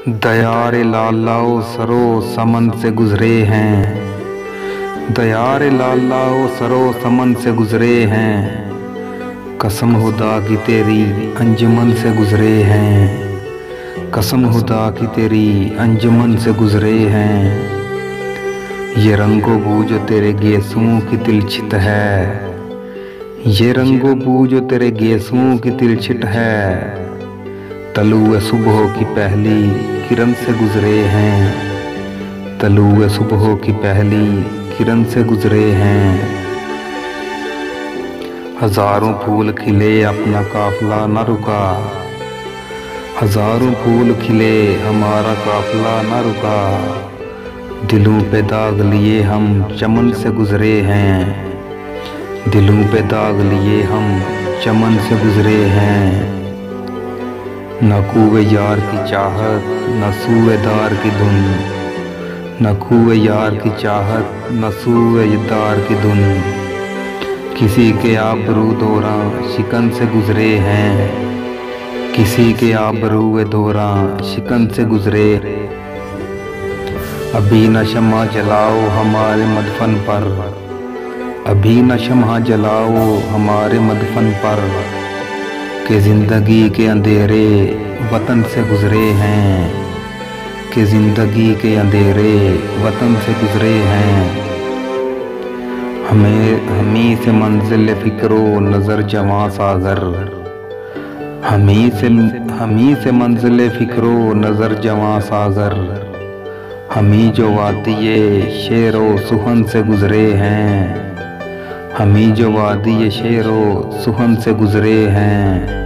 दयारे लालाओ सरो समन से गुजरे हैं। दयारे लालाओ सरो समन से गुजरे हैं। कसम खुदा की तेरी अंजुमन से गुजरे हैं। कसम खुदा की तेरी अंजुमन से गुजरे हैं। ये रंगो बू जो तेरे गेसुओं की तिलछित है। ये रंगो बू जो तेरे गेसुओं की तिलछित है। तलुए सुबह की पहली किरण से गुजरे हैं। तलुए सुबह की पहली किरण से गुजरे हैं। हजारों फूल खिले अपना काफिला न रुका। हजारों फूल खिले हमारा काफिला न रुका। दिलों पे दाग लिए हम चमन से गुजरे हैं। दिलों पे दाग लिए हम चमन से गुजरे हैं। न कुए यार की चाहत न सूएदार की धुन। न कुए यार की चाहत न सूएदार की धुन। किसी के आबरू दौरां शिकन से गुजरे हैं। किसी के आबरू दौरां शिकन से गुजरे। अभी न शम्मा जलाओ हमारे मदफन पर। अभी न शम्मा जलाओ हमारे मदफन पर। कि जिंदगी के अंधेरे वतन से गुजरे हैं। कि जिंदगी के अंधेरे वतन से गुजरे हैं। हमी से मंजिल फिक्रो नजर जवां सागर। हमी से मंजिल फिक्रो नजर जवां सागर। हमी जो वादिये शेरो सुहन से गुजरे हैं। हमी जो वादिये शेरो सुहन से गुजरे हैं।